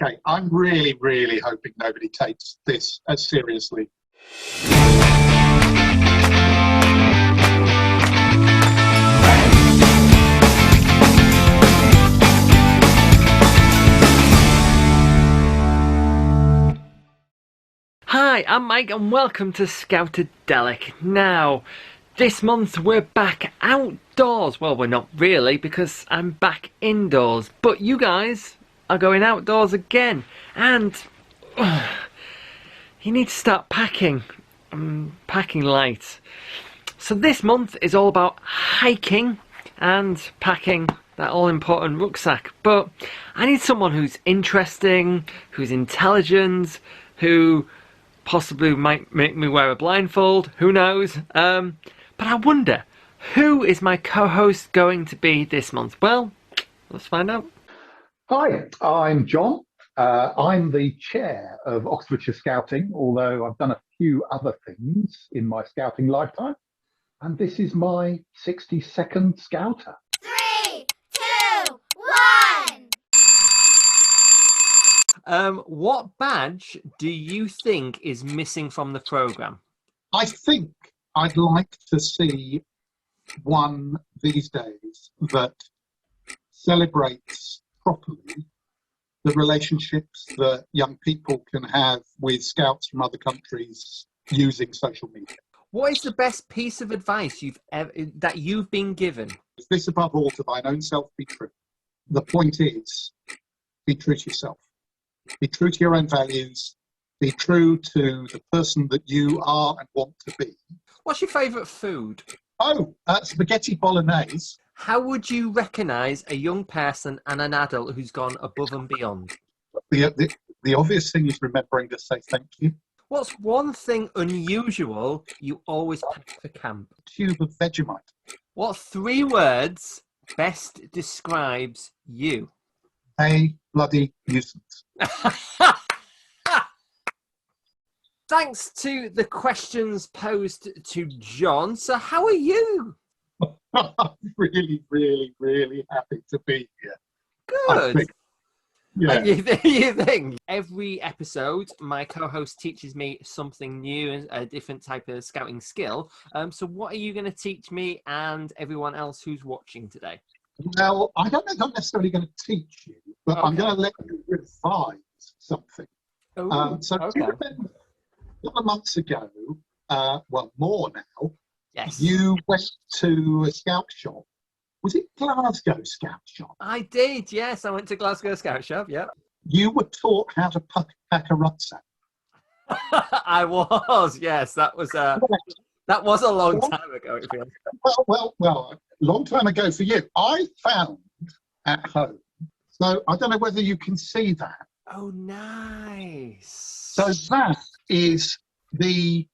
Okay, I'm really, really hoping nobody takes this as seriously. Hi, I'm Mike and welcome to Scoutadelic. Now, this month we're back outdoors. Well, we're not really because I'm back indoors. But you guys are going outdoors again. And you need to start packing. Packing light. So this month is all about hiking and packing that all-important rucksack. But I need someone who's interesting, who's intelligent, who possibly might make me wear a blindfold, who knows? But I wonder, who is my co-host going to be this month? Well, let's find out. Hi, I'm John. I'm the chair of Oxfordshire Scouting, although I've done a few other things in my scouting lifetime. And this is my 62nd Scouter. 3, 2, 1. What badge do you think is missing from the programme? I think I'd like to see one these days that celebrates properly the relationships that young people can have with scouts from other countries using social media. What is the best piece of advice that you've been given? This above all, to thine own self be true. The point is, be true to yourself. Be true to your own values. Be true to the person that you are and want to be. What's your favourite food? Oh, spaghetti bolognese. How would you recognise a young person and an adult who's gone above and beyond? The obvious thing is remembering to say thank you. What's one thing unusual you always pack for camp? Tube of Vegemite. What 3 words best describes you? A bloody nuisance. Thanks to the questions posed to John. So how are you? I'm really, really, really happy to be here. Good. Yeah. You think every episode my co-host teaches me something new and a different type of scouting skill. So what are you going to teach me and everyone else who's watching today? Well, I don't know if I'm necessarily going to teach you, but okay. I'm going to let you revise something. Ooh, so do you remember a couple of months ago, well, more now, yes, you went to a scout shop. Was it Glasgow Scout Shop? I did, yes. I went to Glasgow Scout Shop, yeah. You were taught how to pack a rucksack. I was, yes. That was a long time ago. It feels. Well, a long time ago for you. I found at home. So I don't know whether you can see that. Oh, nice. So that is the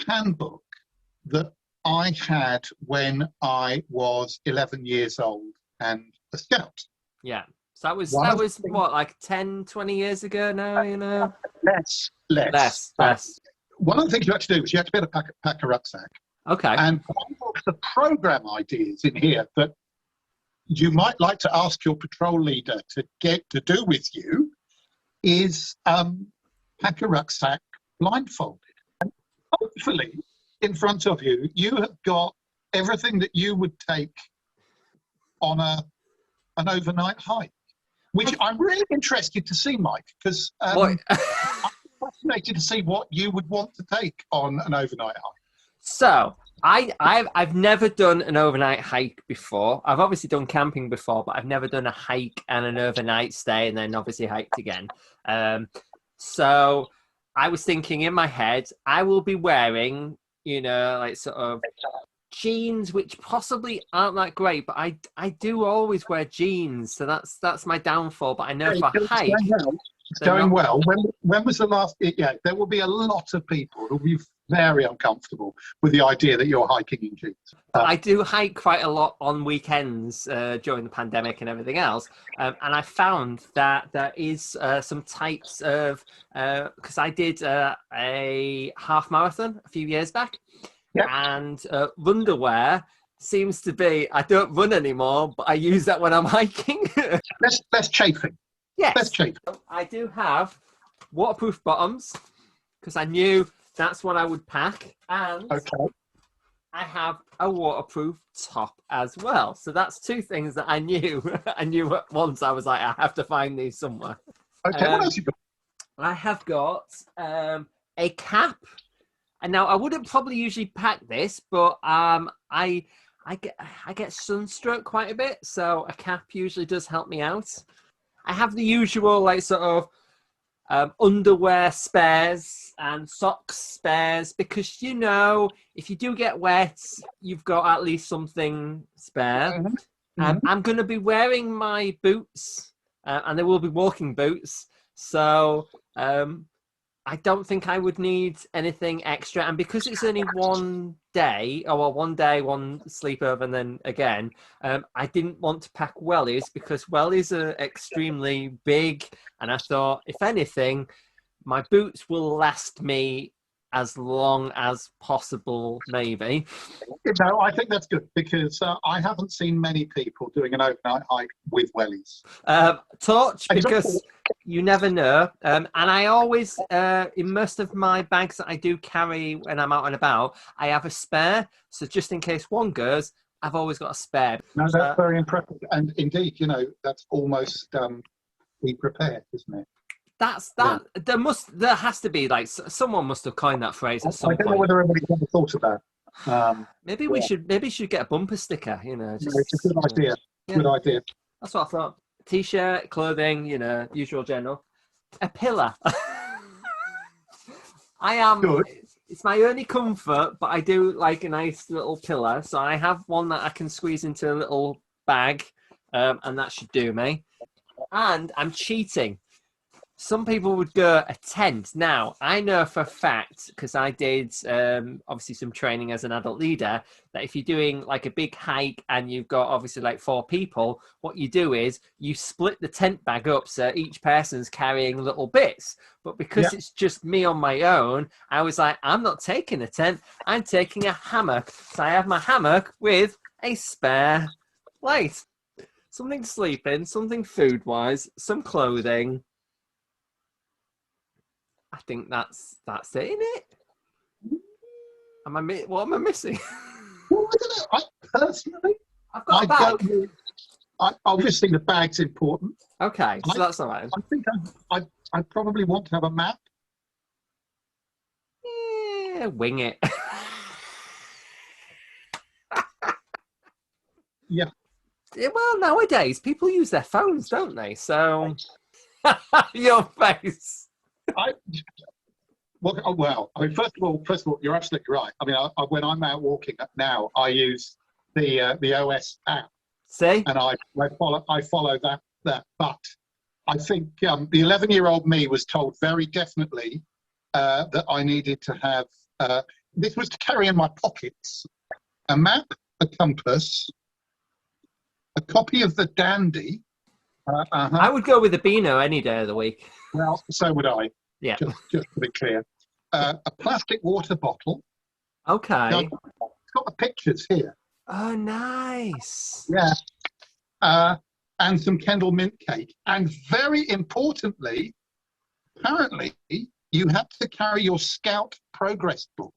handbook that I had when I was 11 years old and a scout. Yeah. So that was what, like 10, 20 years ago now, you know? Less. One of the things you had to do was you had to be able to pack a rucksack. Okay. And one of the program ideas in here that you might like to ask your patrol leader to get to do with you is pack a rucksack blindfolded. And hopefully, in front of you, you have got everything that you would take on an overnight hike, which I'm really interested to see, Mike, because I'm fascinated to see what you would want to take on an overnight hike. So I've never done an overnight hike before. I've obviously done camping before, but I've never done a hike and an overnight stay and then obviously hiked again. So I was thinking in my head, I will be wearing, you know, like sort of jeans, which possibly aren't that great, but I do always wear jeans, so that's my downfall. But I know for a hike, it's going well. When was the last? Yeah, there will be a lot of people who will be very uncomfortable with the idea that you're hiking in jeans. I do hike quite a lot on weekends during the pandemic and everything else, and I found that there is some types of because I did a half marathon a few years back, and underwear seems to be, I don't run anymore, but I use that when I'm hiking. less chafing. Yes, Let's change. I do have waterproof bottoms because I knew that's what I would pack, and Okay. I have a waterproof top as well. So that's two things that I knew. I knew at once. I was like, I have to find these somewhere. Okay. What else you got? I have got a cap, and now I wouldn't probably usually pack this, but I get sunstroke quite a bit, so a cap usually does help me out. I have the usual like sort of underwear spares and socks spares because if you do get wet, you've got at least something spare. I'm going to be wearing my boots, and they will be walking boots. So I don't think I would need anything extra. And because it's only one day, one sleepover, and then again, I didn't want to pack wellies because wellies are extremely big. And I thought, if anything, my boots will last me as long as possible, maybe. I think that's good because I haven't seen many people doing an overnight hike with wellies. Torch, because you never know. And I always, in most of my bags that I do carry when I'm out and about, I have a spare. So just in case one goes, I've always got a spare. No, that's very impressive. And indeed, that's almost be prepared, isn't it? That's that. Yeah. There has to be like someone must have coined that phrase at some point. I don't know whether anybody's ever thought of that. Maybe we should get a bumper sticker. Just, it's a good idea. Yeah. Good idea. That's what I thought. T-shirt, clothing, usual general. A pillar. I am. Good. It's my only comfort, but I do like a nice little pillar. So I have one that I can squeeze into a little bag, and that should do me. And I'm cheating. Some people would go a tent. Now, I know for a fact, because I did obviously some training as an adult leader, that if you're doing like a big hike and you've got obviously like 4 people, what you do is you split the tent bag up so each person's carrying little bits. But because it's just me on my own, I was like, I'm not taking a tent, I'm taking a hammock. So I have my hammock with a spare light. Something to sleep in, something food-wise, some clothing. I think that's it, isn't it? What am I missing? Well, I don't know. Personally, I've got a bag. Obviously, the bag's important. Okay, so that's all right. I think I probably want to have a map. Yeah, wing it. Yeah. Well, nowadays people use their phones, don't they? So, your face. Well, I mean, first of all, you're absolutely right. I mean, when I'm out walking now, I use the OS app. See, and I follow that. But I think the 11-year-old me was told very definitely that I needed to have. This was to carry in my pockets: a map, a compass, a copy of the Dandy. I would go with the Beano any day of the week. Well, so would I. Yeah. Just to be clear. A plastic water bottle. Okay. Now, it's got the pictures here. Oh, nice. Yeah. And some Kendall mint cake. And very importantly, apparently, you had to carry your Scout progress book.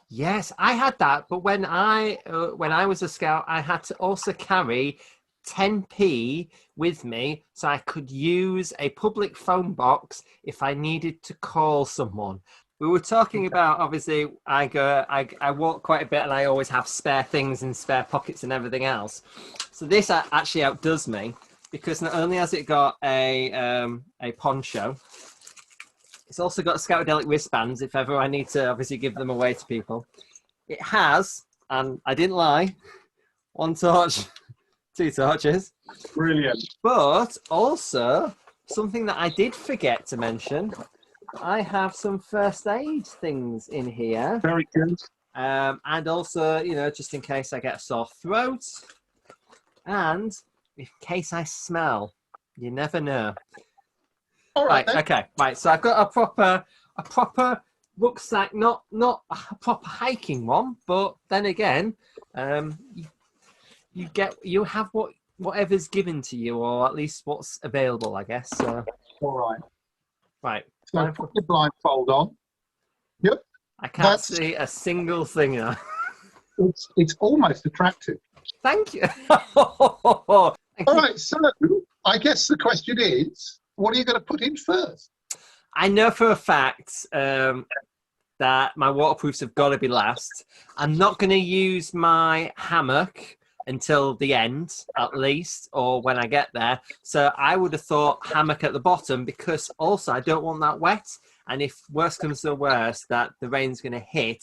Yes, I had that. But when I was a Scout, I had to also carry 10p with me so I could use a public phone box if I needed to call someone. We were talking about, obviously, I walk quite a bit and I always have spare things in spare pockets and everything else. So this actually outdoes me because not only has it got a poncho, it's also got Scoutadelic wristbands if ever I need to obviously give them away to people. It has, and I didn't lie, 1 torch, 2 torches. Brilliant. But also, something that I did forget to mention, I have some first aid things in here. Very good. And also, just in case I get a sore throat. And in case I smell. You never know. All right. Okay. Right. So I've got a proper rucksack, not a proper hiking one, but then again, you have what whatever's given to you, or at least what's available, I guess. All right. Right. So put your blindfold on. Yep. I can't see a single thing now. It's almost attractive. Thank you. All right. So I guess the question is, what are you going to put in first? I know for a fact that my waterproofs have got to be last. I'm not going to use my hammock until the end, at least, or when I get there. So I would have thought hammock at the bottom, because also I don't want that wet. And if worse comes to worse, that the rain's going to hit,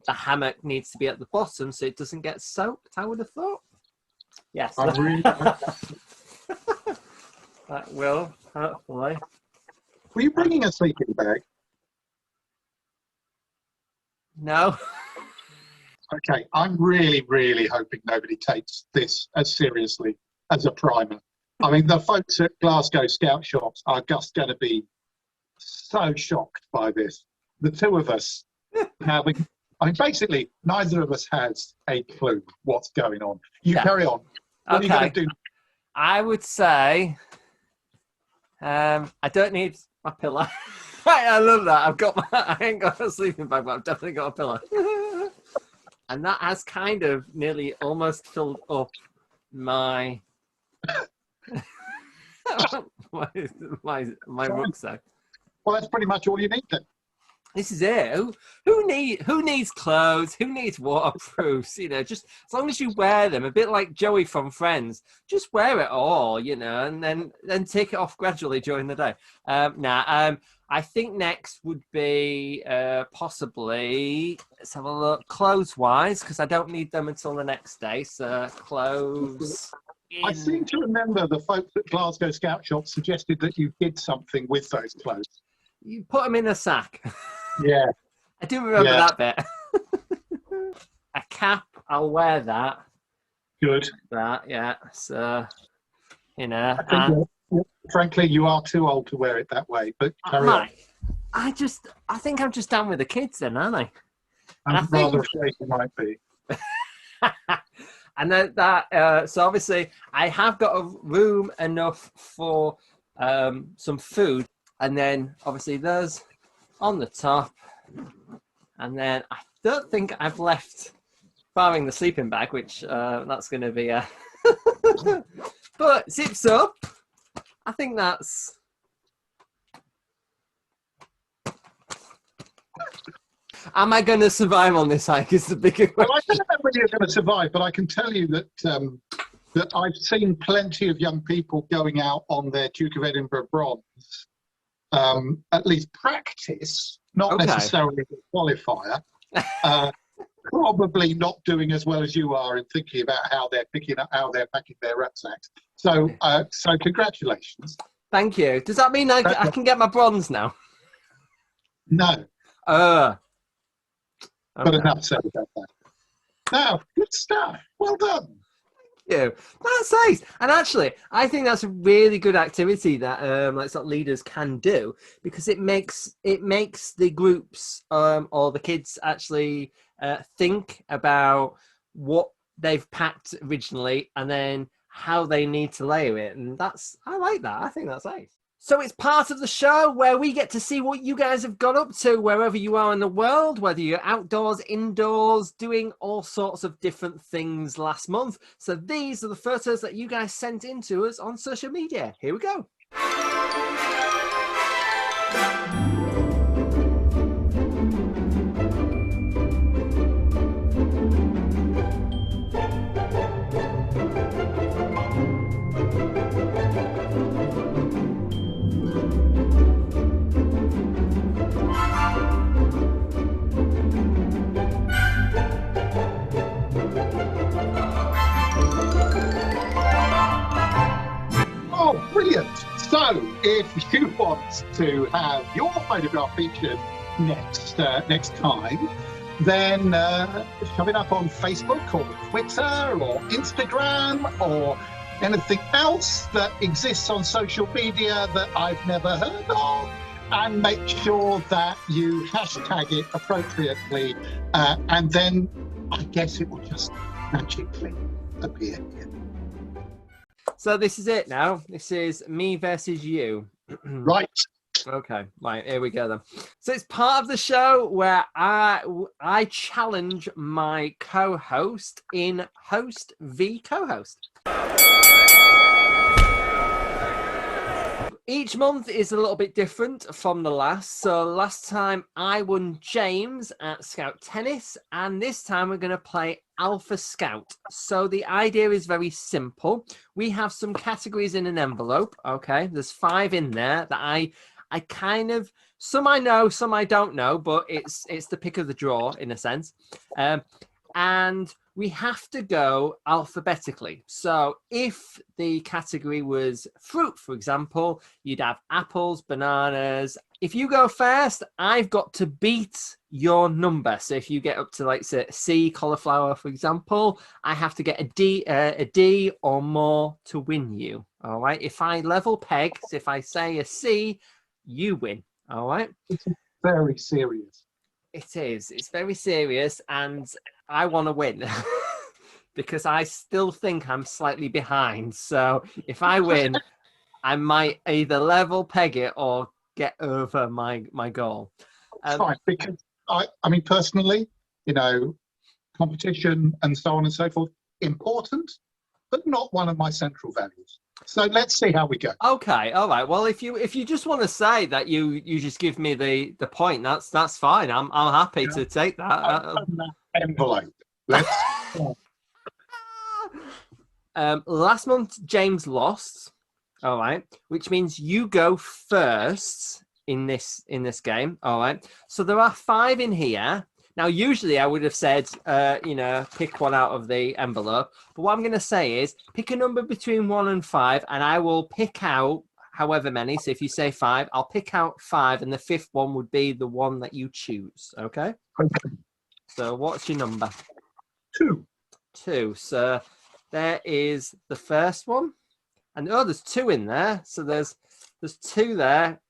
the hammock needs to be at the bottom so it doesn't get soaked, I would have thought. Yes. I really That will, hopefully. Were you bringing a sleeping bag? No. Okay, I'm really, really hoping nobody takes this as seriously as a primer. I mean, the folks at Glasgow Scout Shops are just going to be so shocked by this. The two of us having, I mean, basically, neither of us has a clue what's going on. You carry on. What are you going to do? I would say, I don't need my pillow. I love that. I ain't got a sleeping bag, but I've definitely got a pillow. And that has kind of nearly almost filled up my my rucksack. Well, that's pretty much all you need then. This is it. Who needs clothes? Who needs waterproofs? You know, just as long as you wear them, a bit like Joey from Friends, just wear it all, you know, and then take it off gradually during the day. I think next would be possibly, let's have a look, clothes-wise, because I don't need them until the next day. So clothes. I seem to remember the folks at Glasgow Scout Shop suggested that you did something with those clothes. You put them in a sack. Yeah. I do remember that bit. A cap, I'll wear that. Good. That, yeah. So, you know. Frankly, you are too old to wear it that way, but carry on. I think I'm just down with the kids then, aren't I? I'm rather afraid you might be. And then so obviously I have got a room enough for some food, and then obviously those on the top, and then I don't think I've left, barring the sleeping bag, which that's going to be a but zips up. I think that's. Am I going to survive on this hike? Is the bigger question. Well, I don't know whether you're going to survive, but I can tell you that that I've seen plenty of young people going out on their Duke of Edinburgh bronze, at least practice, not necessarily a qualifier. Probably not doing as well as you are in thinking about how they're packing their rucksacks. So, so congratulations. Thank you. Does that mean I can get my bronze now? No. Okay. But enough said about that. Now, good stuff. Well done. Thank you. That's nice. And actually, I think that's a really good activity that like sort of leaders can do, because it makes the groups or the kids actually think about what they've packed originally and then how they need to layer it. And I like that. I think that's nice. So it's part of the show where we get to see what you guys have got up to wherever you are in the world, whether you're outdoors, indoors, doing all sorts of different things last month. So these are the photos that you guys sent in to us on social media. Here we go. Brilliant. So, if you want to have your photograph featured next time, then shove it up on Facebook or Twitter or Instagram or anything else that exists on social media that I've never heard of, and make sure that you hashtag it appropriately, and then I guess it will just magically appear here. So this is it now. This is me versus you. Right. Okay, right, here we go then. So it's part of the show where I challenge my co-host in host v co-host. Each month is a little bit different from the last. So last time I won James at Scout Tennis, and this time we're going to play Alpha Scout. So the idea is very simple. We have some categories in an envelope. Okay, there's 5 in there that I kind of, some I know, some I don't know, but it's the pick of the draw in a sense. And we have to go alphabetically. So if the category was fruit, for example, you'd have apples, bananas. If you go first, I've got to beat your number. So if you get up to, like, say, C, cauliflower, for example, I have to get a D or more to win you. All right. If I level peg, so if I say a C, you win. All right. It's very serious. It is. It's very serious, and I want to win because I still think I'm slightly behind. So if I win, I might either level peg it or get over my goal. Fine, because I mean, personally, you know, competition and so on and so forth, important, but not one of my central values. So let's see how we go. Okay, all right. Well, if you just want to say that you just give me the point, that's fine. I'm happy to take that. Open that envelope. Let's. Last month James lost. All right, which means you go first in this game. All right. So there are 5 in here. Now, usually I would have said, you know, pick one out of the envelope. But what I'm going to say is pick a number between 1 and 5, and I will pick out however many. So if you say 5, I'll pick out 5, and the 5th one would be the one that you choose. Okay? Okay. So what's your number? 2. 2. So there is the first one. And oh, there's 2 in there. So there's 2 there.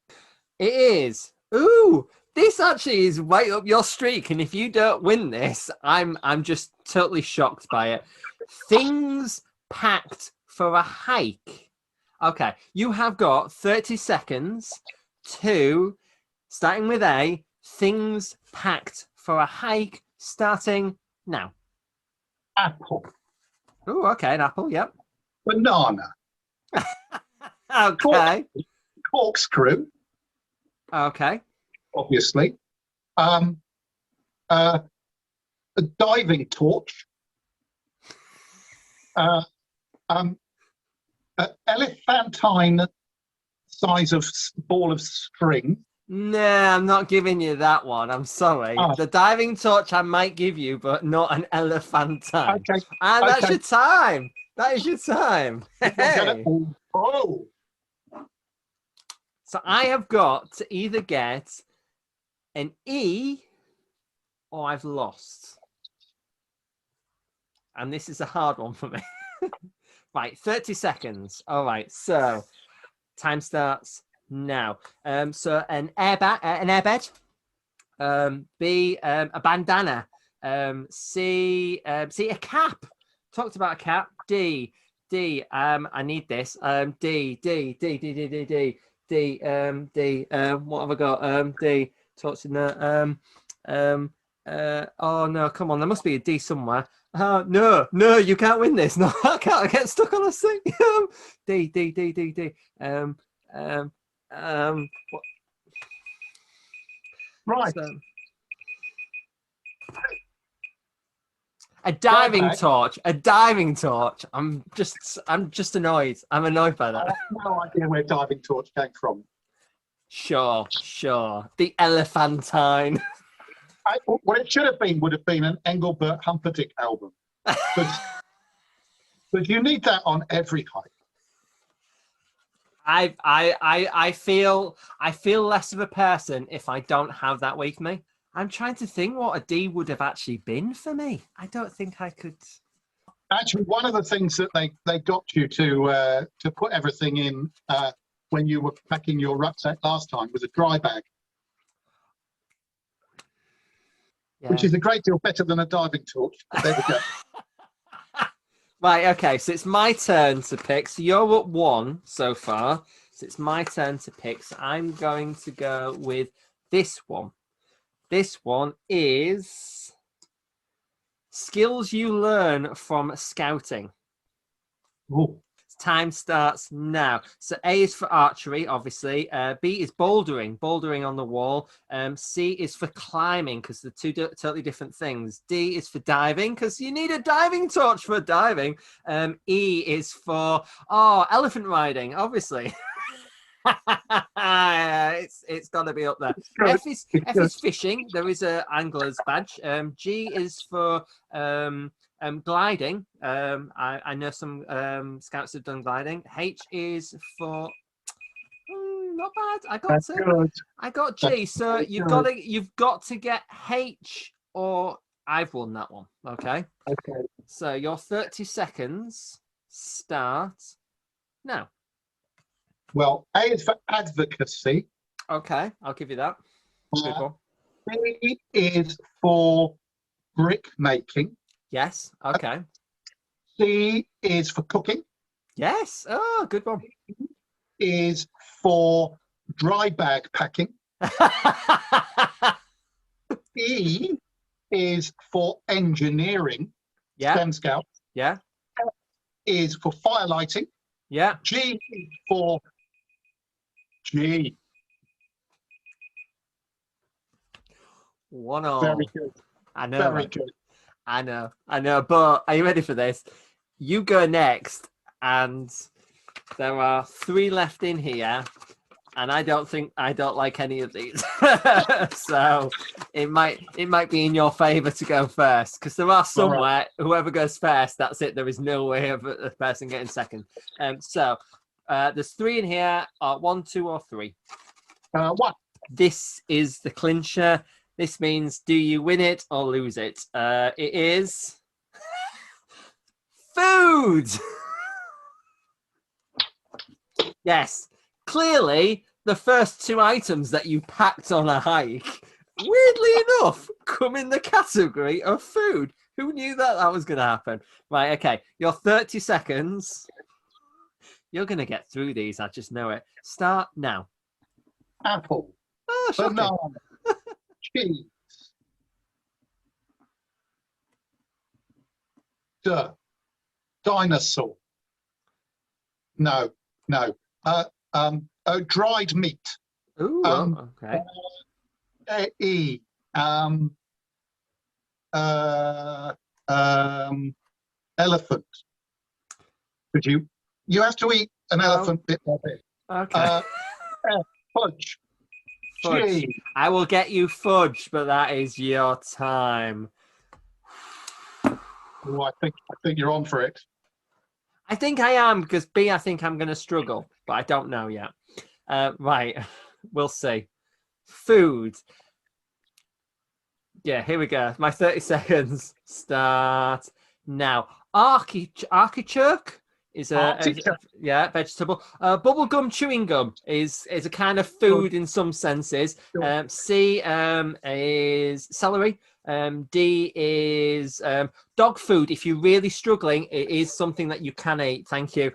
It is. Ooh! This actually is right up your streak, and if you don't win this, I'm just totally shocked by it. Things packed for a hike. Okay, you have got 30 seconds to, starting with A, things packed for a hike, starting now. Apple. Oh, okay, an apple, yep. Banana. Okay. Corkscrew. Okay. Obviously. A diving torch. Elephantine size of ball of string. Nah, I'm not giving you that one. I'm sorry. Oh. The diving torch I might give you, but not an elephantine. Okay. And that's Okay. your time. That is your time. Hey. Oh. So I have got to either get an E or I've lost. And this is a hard one for me. Right, 30 seconds. All right, so time starts now. So an airbed. B, a bandana. C, a cap. Talked about a cap. D, I need this. D. What have I got? D. Talks in there. Oh no, come on, there must be a D somewhere. No, you can't win this. No, I can't. I get stuck on a thing. D. What? Right. So, a diving torch. A diving torch. I'm just annoyed. I'm annoyed by that. I have no idea where diving torch came from. Sure. The elephantine. What it should have been would have been an Engelbert Humperdinck album. But you need that on every hike. I feel less of a person if I don't have that with me. I'm trying to think what a D would have actually been for me. I don't think I could. Actually, one of the things that they got you to put everything in when you were packing your rucksack last time was a dry bag. Yeah. Which is a great deal better than a diving torch. But there we go. Right, okay, so it's my turn to pick. So you're at 1 so far. So it's my turn to pick. So I'm going to go with this one. This one is skills you learn from scouting. Ooh. Time starts now. So A is for archery, obviously. B is bouldering on the wall. C is for climbing, because they're two totally different things. D is for diving, because you need a diving torch for diving. E is for elephant riding, obviously. It's got to be up there. F is fishing. There is a angler's badge. G is for gliding. I know some scouts have done gliding. H is for not bad. I got G. So you've got to get H, or I've won that one. Okay. Okay. So your 30 seconds start now. Well, A is for advocacy. Okay, I'll give you that. Good one. B is for brick making. Yes. Okay. C is for cooking. Yes. Oh, good one. Is for dry bag packing. E is for engineering. Yeah. STEM Scout. Yeah. F is for fire lighting. Yeah. G is for G. 1-1. Very good. I know. Very Right? good. I know. But are you ready for this? You go next, and there are 3 left in here, and I don't like any of these. So it might be in your favor to go first, because there are somewhere right. Whoever goes first, that's it. There is no way of a person getting second. So there's 3 in here. 1, 2, or 3. 1. This is the clincher. This means, do you win it or lose it? It is food. Yes, clearly the first 2 items that you packed on a hike, weirdly enough, come in the category of food. Who knew that was going to happen? Right, okay, your 30 seconds. You're going to get through these, I just know it. Start now. Apple. Oh, shocking. Banana. Cheese. Dinosaur. No. Dried meat. Ooh, okay. Elephant. Could you have to eat an elephant bit by bit. Okay. Fudge. Fudge. I will get you fudge, but that is your time. Oh, I think you're on for it. I think I am, because B, I think I'm going to struggle, but I don't know yet. Right, we'll see. Food. Yeah, here we go. My 30 seconds start now. Artichoke is vegetable. Bubblegum chewing gum is a kind of food in some senses. C is celery. D is dog food. If you're really struggling, it is something that you can eat. Thank you.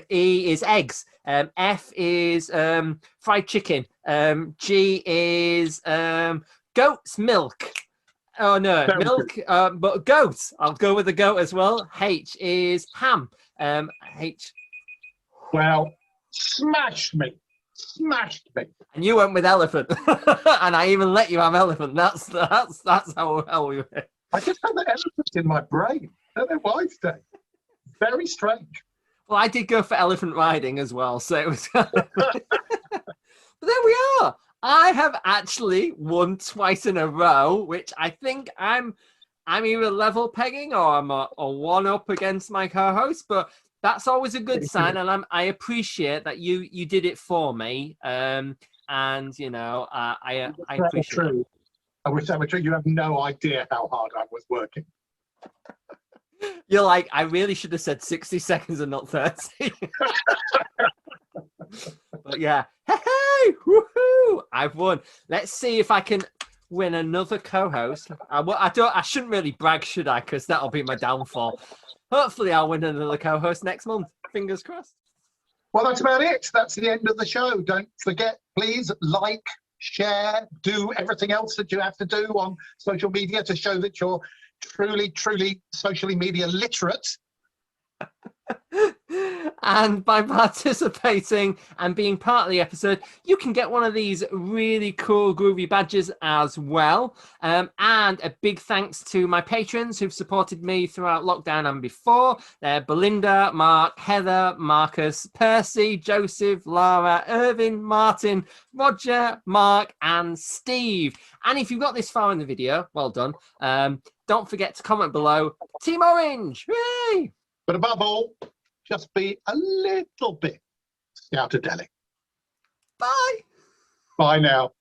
E is eggs. F is fried chicken. G is goat's milk. Oh no, Very milk. But goat. I'll go with the goat as well. H is ham. H. Well, smashed me. And you went with elephant, and I even let you have elephant. That's how well we went. I just had the elephant in my brain. I don't know why today. Very strange. Well, I did go for elephant riding as well, so it was. But there we are. I have actually won twice in a row, which I think I'm either level pegging or I'm a 1 up against my co-host, but that's always a good sign, and I appreciate that you did it for me. And you know, I appreciate it. I wish that were true. You have no idea how hard I was working. You're like, I really should have said 60 seconds and not 30. But yeah, hey, woohoo! I've won. Let's see if I can win another co-host. I shouldn't really brag, should I? Because that'll be my downfall. hopefully I'll win another co-host next month. Fingers crossed. Well, that's about it. That's the end of the show. Don't forget, please like, share, do everything else that you have to do on social media to show that you're truly socially media literate. And by participating and being part of the episode, you can get one of these really cool groovy badges as well. And a big thanks to my patrons who've supported me throughout lockdown and before. They're Belinda, Mark, Heather, Marcus, Percy, Joseph, Lara, Irvin, Martin, Roger, Mark, and Steve. And if you've got this far in the video, well done. Don't forget to comment below. Team Orange! Hooray! But above all, just be a little bit Scoutadelic. Bye. Bye now.